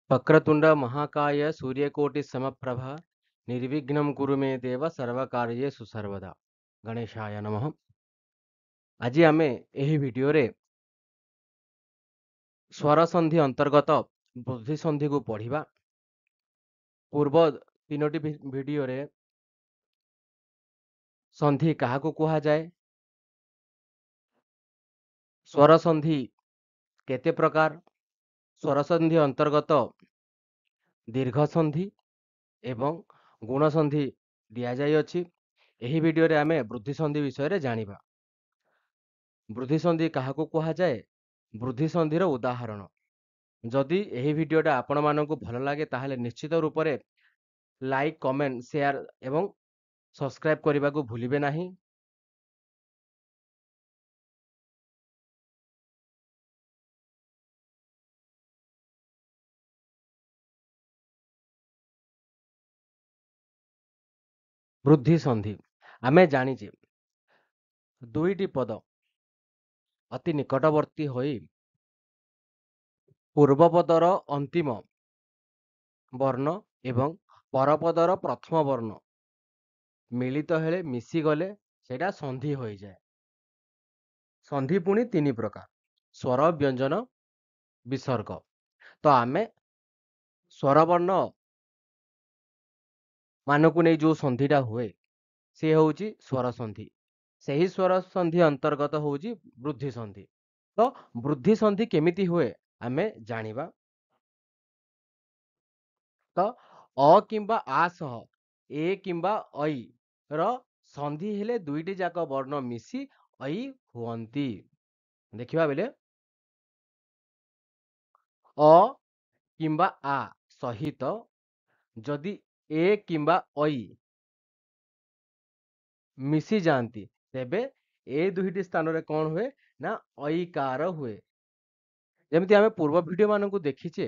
వక్రతుండ మహాకాయ సూర్యకోటి సమప్రభ నిర్విఘ్నం కురు మే దేవ ସର୍ବକାର୍ୟେଷୁ ସର୍ବଦା। ଗଣେଶାୟ ନମଃ। ଆଜି ଆମେ ଏହି ଭିଡିଓରେ ସ୍ୱର ସନ୍ଧି ଅନ୍ତର୍ଗତ ବୃଦ୍ଧି ସନ୍ଧିକୁ ପଢିବା। ପୂର୍ବ ତିନୋଟି ଭିଡିଓରେ ସନ୍ଧି କାହାକୁ କୁହାଯାଏ, ସ୍ୱର ସନ୍ଧି କେତେ ପ୍ରକାର, ସ୍ୱର ସନ୍ଧି ଅନ୍ତର୍ଗତ ଦୀର୍ଘ ସନ୍ଧି ଏବଂ ଗୁଣ ସନ୍ଧି ଦିଆଯାଇଅଛି। ଏହି ଭିଡିଓରେ ଆମେ ବୃଦ୍ଧି ସନ୍ଧି ବିଷୟରେ ଜାଣିବା। ବୃଦ୍ଧି ସନ୍ଧି କାହାକୁ କୁହାଯାଏ, ବୃଦ୍ଧି ସନ୍ଧିର ଉଦାହରଣ। ଯଦି ଏହି ଭିଡିଓଟା ଆପଣମାନଙ୍କୁ ଭଲ ଲାଗେ ତାହେଲେ ନିଶ୍ଚିତ ରୂପରେ ଲାଇକ୍, କମେଣ୍ଟ, ସେୟାର ଏବଂ ସବସ୍କ୍ରାଇବ କରିବାକୁ ଭୁଲିବେ ନାହିଁ। ବୃଦ୍ଧି ସନ୍ଧି ଆମେ ଜାଣିଛେ ଦୁଇଟି ପଦ ଅତି ନିକଟବର୍ତ୍ତୀ ହୋଇ ପୂର୍ବ ପଦର ଅନ୍ତିମ ବର୍ଣ୍ଣ ଏବଂ ପରପଦର ପ୍ରଥମ ବର୍ଣ୍ଣ ମିଳିତ ହେଲେ ମିଶିଗଲେ ସେଇଟା ସନ୍ଧି ହୋଇଯାଏ। ସନ୍ଧି ପୁଣି ତିନି ପ୍ରକାର, ସ୍ୱର, ବ୍ୟଞ୍ଜନ, ବିସର୍ଗ। ତ ଆମେ ସ୍ୱରବର୍ଣ୍ଣ ମାନଙ୍କୁ ନେଇ ଯୋଉ ସନ୍ଧିଟା ହୁଏ ସେ ହଉଛି ସ୍ୱର ସନ୍ଧି। ସେହି ସ୍ୱର ସନ୍ଧି ଅନ୍ତର୍ଗତ ହଉଛି ବୃଦ୍ଧି ସନ୍ଧି। ତ ବୃଦ୍ଧି ସନ୍ଧି କେମିତି ହୁଏ ଆମେ ଜାଣିବା। ତ ଅ କିମ୍ବା ଆ ସହ ଏ କିମ୍ବା ଐ ର ସନ୍ଧି ହେଲେ ଦୁଇଟି ଯାକ ବର୍ଣ୍ଣ ମିଶି ଐ ହୁଅନ୍ତି। ଦେଖିବା ବେଲେ ଅ କିମ୍ବା ଆ ସହିତ ଯଦି ଏ କିମ୍ବା ଐ ମିଶି ଯାଆନ୍ତି ତେବେ ଏ ଦୁଇଟି ସ୍ଥାନରେ କଣ ହୁଏ ନା ଐକାର ହୁଏ। ଯେମିତି ଆମେ ପୂର୍ବ ଭିଡିଓ ମାନଙ୍କୁ ଦେଖିଛେ,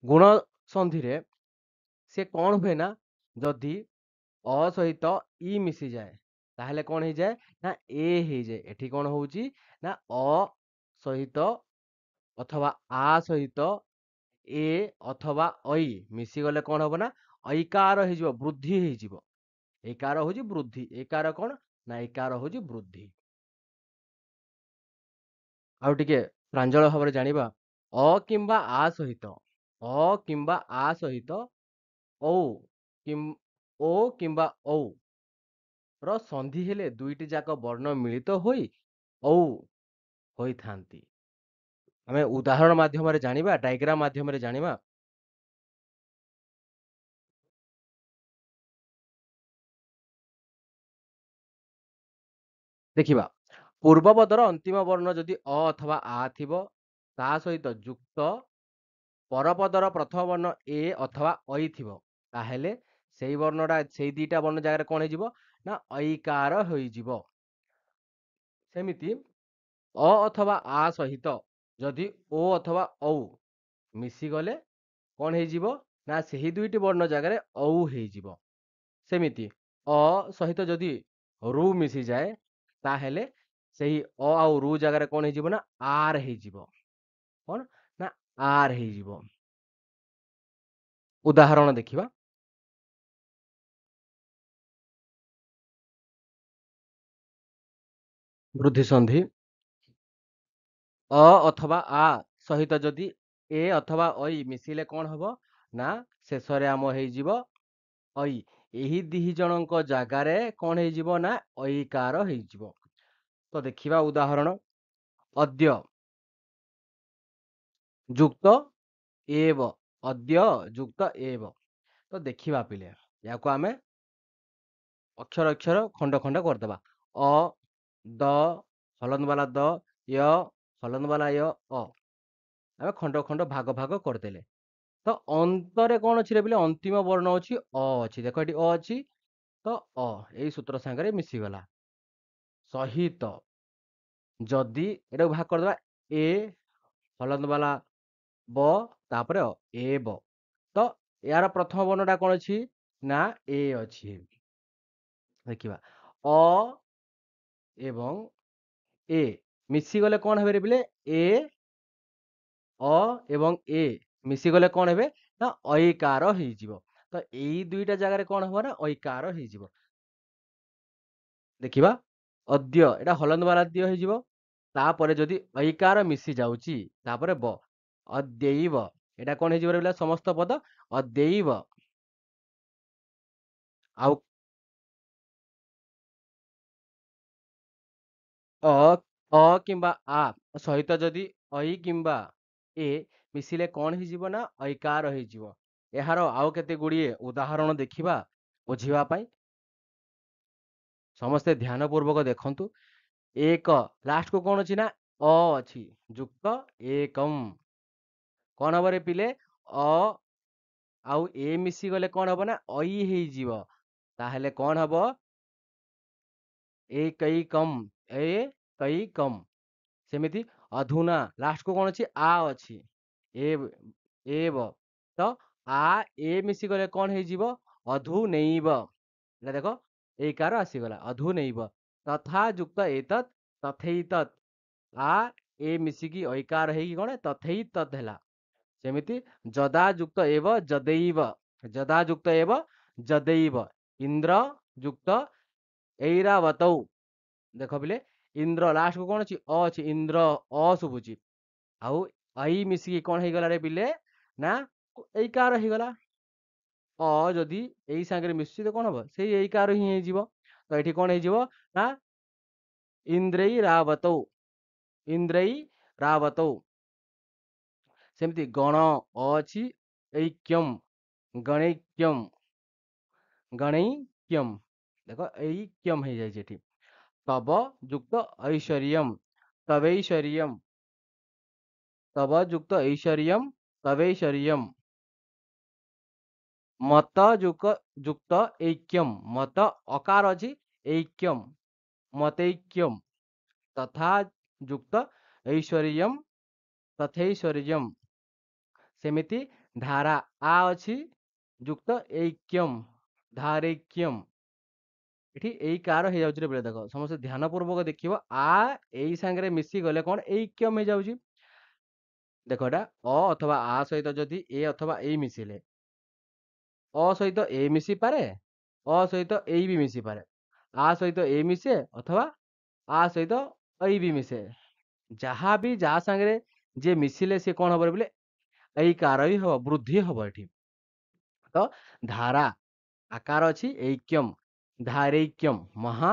ଗୁଣ ସନ୍ଧିରେ ସେ କଣ ହୁଏ ନା ଯଦି ଅ ସହିତ ଇ ମିଶିଯାଏ ତାହେଲେ କଣ ହେଇଯାଏ ନା ଏ ହେଇଯାଏ। ଏଠି କଣ ହଉଛି ନା ଅ ସହିତ ଅଥବା ଆ ସହିତ ଏ ଅଥବା ଐ ମିଶିଗଲେ କଣ ହବ ନା ଐକାର ହେଇଯିବ, ବୃଦ୍ଧି ହେଇଯିବ। ଏକାର ହଉଛି ବୃଦ୍ଧି, ଏକାର କଣ ନା ଏକାର ହଉଛି ବୃଦ୍ଧି। ଆଉ ଟିକେ ପ୍ରାଞ୍ଜଳ ଭାବରେ ଜାଣିବା। ଅ କିମ୍ବା ଆ ସହିତ ଔ ଓ କିମ୍ବା ଔ ର ସନ୍ଧି ହେଲେ ଦୁଇଟି ଯାକ ବର୍ଣ୍ଣ ମିଳିତ ହୋଇ ଔ ହୋଇଥାନ୍ତି। ଆମେ ଉଦାହରଣ ମାଧ୍ୟମରେ ଜାଣିବା, ଡାଇଗ୍ରାମ ମାଧ୍ୟମରେ ଜାଣିବା। ଦେଖିବା, ପୂର୍ବପଦର ଅନ୍ତିମ ବର୍ଣ୍ଣ ଯଦି ଅ ଅଥବା ଆ ଥିବ ତା ସହିତ ଯୁକ୍ତ ପରପଦର ପ୍ରଥମ ବର୍ଣ୍ଣ ଏ ଅଥବା ଐ ଥିବ ତାହେଲେ ସେଇ ବର୍ଣ୍ଣଟା, ସେଇ ଦିଟା ବର୍ଣ୍ଣ ଜାଗାରେ କଣ ହେଇଯିବ ନା ଐକାର ହୋଇଯିବ। ସେମିତି ଅ ଅଥବା ଆ ସହିତ ଯଦି ଓ ଅଥବା ଔ ମିଶିଗଲେ କଣ ହେଇଯିବ ନା ସେହି ଦୁଇଟି ବର୍ଣ୍ଣ ଜାଗାରେ ଔ ହେଇଯିବ। ସେମିତି ଅ ସହିତ ଯଦି ରୁ ମିଶିଯାଏ ତାହେଲେ ସେହି ଅ ଆଉ ରୁ ଜାଗାରେ କଣ ହେଇଯିବ ନା ଆର ହେଇଯିବ। କଣ ନା ଆର ହେଇଯିବ। ଉଦାହରଣ ଦେଖିବା। ବୃଦ୍ଧି ସନ୍ଧି ଅ ଅଥବା ଆ ସହିତ ଯଦି ଏ ଅଥବା ଐ ମିଶିଲେ କଣ ହବ ନା ଶେଷରେ ଆମ ହେଇଯିବ ଐ। ଏହି ଦି ଜଣଙ୍କ ଜାଗାରେ କଣ ହେଇଯିବ ନା ଐକାର ହେଇଯିବ। ତ ଦେଖିବା ଉଦାହରଣ। ଅଦ୍ୟ ଯୁକ୍ତ ଏବ, ଅଦ୍ୟ ଯୁକ୍ତ ଏବ। ତ ଦେଖିବା ପିଲେ ଏହାକୁ ଆମେ ଅକ୍ଷର ଅକ୍ଷର ଖଣ୍ଡ ଖଣ୍ଡ କରିଦେବା। ଅ ଦ ହଲନ୍ତ ବାଲା ଦ, ୟ ହଲନ୍ତ ବାଲା ୟ, ଅ। ଆମେ ଖଣ୍ଡ ଖଣ୍ଡ ଭାଗ ଭାଗ କରିଦେଲେ। ତ ଅନ୍ତରେ କଣ ଅଛି ରେ ପିଲେ, ଅନ୍ତିମ ବର୍ଣ୍ଣ ଅଛି ଅ ଅଛି। ଦେଖ ଏଠି ଅ ଅଛି ତ ଅ ଏଇ ସୂତ୍ର ସାଙ୍ଗରେ ମିଶିଗଲା। ସହିତ ଯଦି ଏଟାକୁ ଭାଗ କରିଦେବା, ଏ ହଲନ୍ତ ବାଲା ବ ତାପରେ ଏ ବ। ତ ଏହାର ପ୍ରଥମ ବର୍ଣ୍ଣଟା କଣ ଅଛି ନା ଏ ଅଛି। ଦେଖିବା ଅ ଏବଂ ଏ ମିଶିଗଲେ କଣ ହେବ ରେ ପିଲେ ଏ অ ଏବଂ ଏ ମିଶିଗଲେ କଣ ହେବେ ନା ଐକାର ହେଇଯିବ। ତ ଏଇ ଦୁଇଟା ଜାଗାରେ କଣ ହବ ନା ଐକାର ହେଇଯିବ। ଦେଖିବା ଅଦ୍ୟ ଏଟା ହଲନ୍ତ ବାଲା ଦ୍ୟ ହେଇଯିବ। ତାପରେ ଯଦି ଐକାର ମିଶି ଯାଉଛି ତାପରେ ବ ଅଦ୍ୟୈବ ଏଟା କଣ ହେଇଯିବ ରହିଲା ସମସ୍ତ ପଦ ଅଦ୍ୟୈବ। ଆଉ ଅ ଅ କିମ୍ବା ଆ ସହିତ ଯଦି ଐ କିମ୍ବା ଏ ମିଶିଲେ କଣ ହେଇଯିବ ନା ଐକାର ହେଇଯିବ। ଏହାର ଆଉ କେତେ ଗୁଡିଏ ଉଦାହରଣ ଦେଖିବା ବୁଝିବା ପାଇଁ। ସମସ୍ତେ ଧ୍ୟାନ ପୂର୍ବକ ଦେଖନ୍ତୁ। ଏକ ଲାଷ୍ଟ କୁ କଣ ଅଛି ନା ଅ ଅଛି ଯୁକ୍ତ ଏକମ୍। କଣ ହବରେ ପିଲେ ଅ ଆଉ ଏ ମିଶି ଗଲେ କଣ ହବ ନା ଐ ହେଇଯିବ। ତାହେଲେ କଣ ହବ एकैकम एकैकम। ସେମିତି ଅଧୁନା ଲାଷ୍ଟ କୁ କଣ ଅଛି ଆ ଅଛି ଏବ ତ ଆ ଏ ମିଶି ଗଲେ କଣ ହେଇଯିବ ଅଧୁନୈବ। ଏଟା ଦେଖ ଏଇକାର ଆସିଗଲା ଅଧୁନୈବ। ତଥା ଯୁକ୍ତ ଏତତ୍ ତଥୈତତ୍ ଆ ଏ ମିଶିକି ଐକାର ହେଇକି କଣ ତଥୈତତ୍ ହେଲା। ସେମିତି ଯଦା ଯୁକ୍ତ ଏବ ଯदैବ ଯଦା ଯୁକ୍ତ ଏବ ଯदैବ। ଇନ୍ଦ୍ର ଯୁକ୍ତ ऐरावतौ ଦେଖ ପିଲେ ଇନ୍ଦ୍ର ଲାଷ୍ଟ କୁ କଣ ଅଛି ଅ ଅଛି ଇନ୍ଦ୍ର ଅ ଶୁଭୁଛି। ଆଉ ଐ ମିଶିକି କଣ ହେଇଗଲା ରେ ପିଲେ ନା ଏଇକାର ହେଇଗଲା। ଅ ଯଦି ଏଇ ସାଙ୍ଗରେ ମିଶୁଛି ତ କଣ ହବ ସେଇ ଏଇକାର ହିଁ ହେଇଯିବ। ତ ଏଠି କଣ ହେଇଯିବ ନା ଇନ୍ଦ୍ରୈରାବତौ ଇନ୍ଦ୍ରୈରାବତौ। ସେମିତି ଗଣ ଅ ଅଛି ଐକ୍ୟମ୍ ଗଣୈକ୍ୟମ୍ ଗଣୈକ୍ୟମ୍। ଦେଖ ଐକ୍ୟମ୍ ହେଇଯାଇଛି ଏଠି। तब युक्त ऐश्वर्यम तवैश्वर्यम तब युक्त ऐश्वर्यम तवैश्वर्यम। मत युक्त ऐक्यम मत अकार अछि ऐक्यम मतैक्यम। तथा युक्त ऐश्वर्यम तथैश्वर्यम। सेमिति धारा आ अछि युक्त ऐक्यम धारैक्यम। ଏଠି ଏଇ କାର ହେଇଯାଉଛି ରେ ଦେଖ ସମସ୍ତେ ଧ୍ୟାନ ପୂର୍ବକ ଦେଖିବ ଆ ଏଇ ସାଙ୍ଗରେ ମିଶି ଗଲେ କଣ ଏଇକ୍ୟମ ହେଇଯାଉଛି। ଦେଖ ଏଟା ଅ ଅଥବା ଆ ସହିତ ଯଦି ଏ ଅଥବା ଏଇ ମିଶିଲେ ଅ ସହିତ ଏ ମିଶି ପାରେ ଅ ସହିତ ଏଇ ବି ମିଶି ପାରେ। ଆ ସହିତ ଏ ମିଶେ ଅଥବା ଆ ସହିତ ଏଇ ବି ମିଶେ। ଯାହା ବି ଯାହା ସାଙ୍ଗରେ ଯିଏ ମିଶିଲେ ସିଏ କଣ ହବ ବୋଲେ ଏଇ କାର ହିଁ ହବ ବୃଦ୍ଧି ହବ ଏଠି। ତ ଧାରା ଆକାର ଅଛି ऐक्यम धारैक्यम महा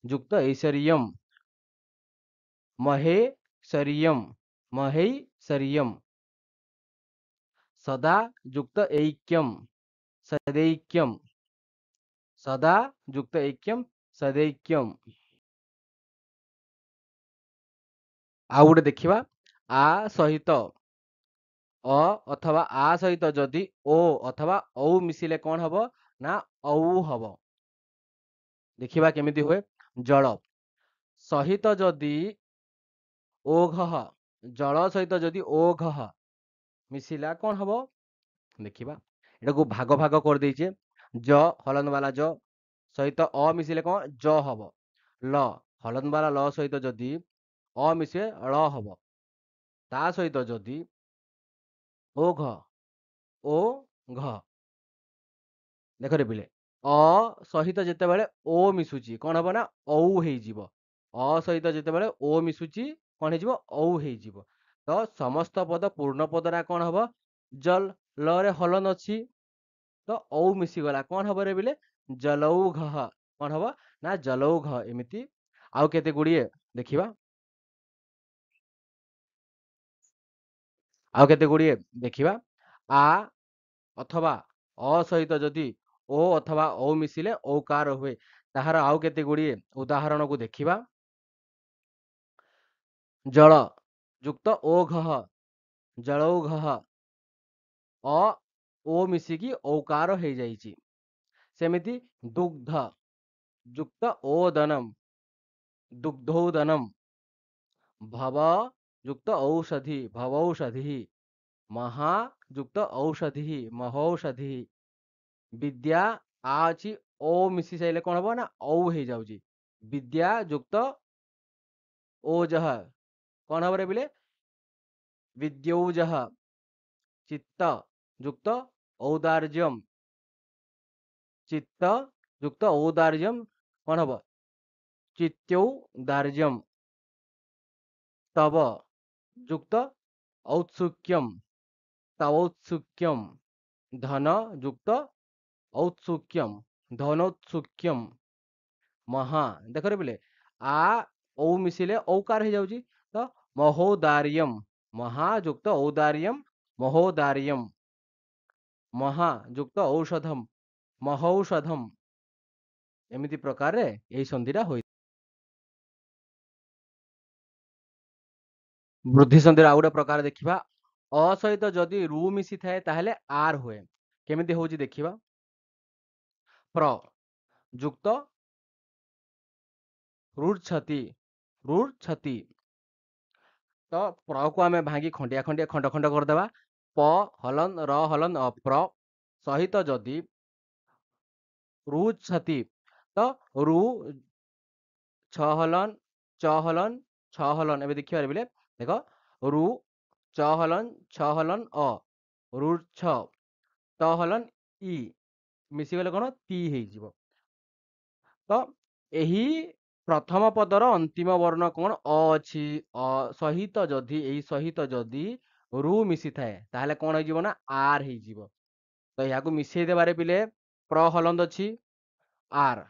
युक्त ऐश्वर्यम महेश्वर्यम महैश्वर्यम। सदा युक्त ऐक्यम सदैक्यम सदा युक्त ऐक्यम सदैक्यम। ଆଉ ଗୋଟେ ଦେଖିବା ଆ ସହିତ ଅ ଅଥବା ଆ ସହିତ ଯଦି ଓ ଅଥବା ଔ ମିଶିଲେ କଣ ହବ ନା ଔ ହବ। ଦେଖିବା କେମିତି ହୁଏ। ଜଳ ସହିତ ଯଦି ଓଘ ଜଳ ସହିତ ଯଦି ଓଘ ମିଶିଲା କଣ ହବ ଦେଖିବା। ଏଟାକୁ ଭାଗ ଭାଗ କରିଦେଇଛେ ଜ ହଲନ୍ତ ବାଲା ଜ ସହିତ ଅ ମିଶିଲେ କଣ ଜ ହବ। ଲ ହଲନ୍ତ ବାଲା ଲ ସହିତ ଯଦି ଅ ମିଶେ ଳ ହବ। ତା ସହିତ ଯଦି ଓଘ ଓ ଘ ଦେଖରେ ପିଲେ ଅ ସହିତ ଯେତେବେଳେ ଓ ମିଶୁଛି କଣ ହବ ନା ଔ ହେଇଯିବ। ଅ ସହିତ ଯେତେବେଳେ ଓ ମିଶୁଛି କଣ ହେଇଯିବ ଔ ହେଇଯିବ। ତ ସମସ୍ତ ପଦ ପୂର୍ଣ୍ଣ ପଦରା କଣ ହବ ଜଲ ଲ ରେ ହଲନ ଅଛି ତ ଔ ମିଶିଗଲା କଣ ହବ ରେ ବିଲେ ଜଲୌଘ କଣ ହବ ନା ଜଲୌଘ। ଏମିତି ଆଉ କେତେ ଗୁଡିଏ ଦେଖିବା। ଆଉ କେତେ ଗୁଡିଏ ଦେଖିବା ଆ ଅଥବା ଅ ସହିତ ଯଦି ଓ ଅଥବା ଔ ମିଶିଲେ ଔକାର ହୁଏ। ତାହାର ଆଉ କେତେ ଗୁଡିଏ ଉଦାହରଣକୁ ଦେଖିବା। ଜଳ ଯୁକ୍ତ ଓଘ ଜଳୌଘ ଅ ଓ ମିଶିକି ଔକାର ହେଇଯାଇଛି। ସେମିତି ଦୁଗ୍ଧ ଯୁକ୍ତ ଓଦନମ ଦୁଗ୍ଧୋଦନମ ଭବ ଯୁକ୍ତ ଔଷଧି ଭବୌଷଧି ମହା ଯୁକ୍ତ ଔଷଧି ମହୌଷଧି। ବିଦ୍ୟା ଆ ଅଛି ଓ ମିଶି ସାରିଲେ କଣ ହବ ନା ଔ ହେଇଯାଉଛି। ବିଦ୍ୟା ଯୁକ୍ତ ଓଜହ କଣ ହବ ରେ ବିଲେ विद्यौजः चित्त युक्त औदार्यम चित्त युक्त औदार्यम कौन हब चित्तौदार्यम तव युक्त औत्सुक्यम तवौत्सुक्यम धन युक्त औत्सुक्यम धनौत्सुक्यम महा देख रे बोले आ औ मिसिले औकार हो जाउची तो महोदार्यम महायुक्त औदार्यम महोदार्यम महायुक्त औषधम महौषधम एमिति प्रकार रे एही संधिटा होई वृद्धि संधिर ଆଉ ଗୋଟେ ପ୍ରକାର ଦେଖିବା ଅ ସହିତ ଯଦି ରୁ ମିଶି ଥାଏ ତାହେଲେ ଆର ହୁଏ କେମିତି ହଉଛି ଦେଖିବା ପ୍ର ଯୁକ୍ତ ରୁଚ୍ଛତି ରୁଚ୍ଛତି ତ ପ୍ରକୁ ଆମେ ଭାଙ୍ଗି ଖଣ୍ଡିଆ ଖଣ୍ଡିଆ ଖଣ୍ଡ ଖଣ୍ଡ କରିଦେବା ପ ହଲନ ର ହଲନ ପ୍ର ସହିତ ଯଦି ରୁଚ୍ଛତି ତ ରୁ ଛ ହଲନ ଛ ହଲନ ଛ ହଲନ ଏବେ ଦେଖିବାରେ ବୋଲେ ଦେଖ ରୁ ଛ ହଲନ ଛ ହଲନ ଛ ତ ହଲନ ଇ ମିଶିଗଲେ କଣ ତି ହେଇଯିବ ତ ଏହି ପ୍ରଥମ ପଦର ଅନ୍ତିମ ବର୍ଣ୍ଣ କଣ ଅ ଅଛି ଅ ସହିତ ଯଦି ଏଇ ସହିତ ଯଦି ରୁ ମିଶିଥାଏ ତାହେଲେ କଣ ହେଇଯିବ ନା ଆର ହେଇଯିବ ତ ଏହାକୁ ମିଶେଇ ଦେବାରେ ପିଲେ ପ୍ର ହଲନ୍ଦ ଅଛି ଆର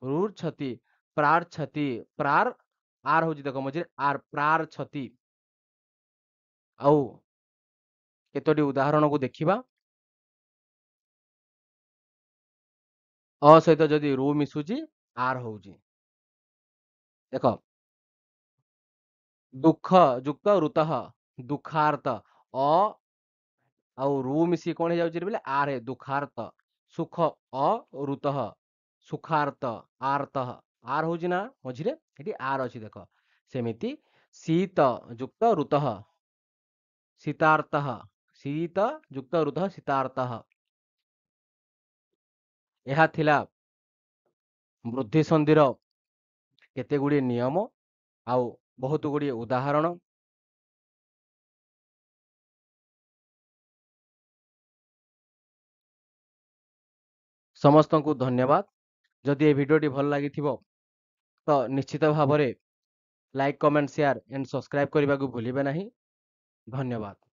ରୁର୍ ଛତି ପ୍ରାର ଛତି ପ୍ରାର ଆର ହଉଛି ଦେଖ ମଝିରେ ଆର ପ୍ରାର ଛତି ଆଉ କେତୋଟି ଉଦାହରଣକୁ ଦେଖିବା ଅ ସହିତ ଯଦି ରୁ ମିଶୁଛି ଆର ହଉଛି ଦେଖ ଦୁଃଖ ଯୁକ୍ତ ଋତଃ ଦୁଃଖାର୍ଥ ଅ ଆଉ ରୁ ମିଶି କଣ ହେଇଯାଉଛି ବୋଲେ ଆର ଦୁଃଖାର୍ଥ ସୁଖ ଋତଃ ସୁଖାର୍ଥ ଆର୍ତଃ ଆର ହଉଛି ନା ମଝିରେ ଏଠି ଆର ଅଛି ଦେଖ ସେମିତି ଶୀତ ଯୁକ୍ତ ଋତଃ ଶୀତାର୍ତଃ ଶୀତ ଯୁକ୍ତ ଋତଃ ଶୀତାର୍ତଃ ଏହା ଥିଲା ବୃଦ୍ଧି ସନ୍ଧିର କେତେ ଗୁଡ଼ିଏ ନିୟମ ଆଉ ବହୁତ ଗୁଡ଼ିଏ ଉଦାହରଣ ସମସ୍ତଙ୍କୁ ଧନ୍ୟବାଦ ଯଦି ଏ ଭିଡ଼ିଓଟି ଭଲ ଲାଗିଥିବ ତ ନିଶ୍ଚିତ ଭାବରେ like comment share and subscribe କରିବାକୁ ଭୁଲିବେ ନାହିଁ ଧନ୍ୟବାଦ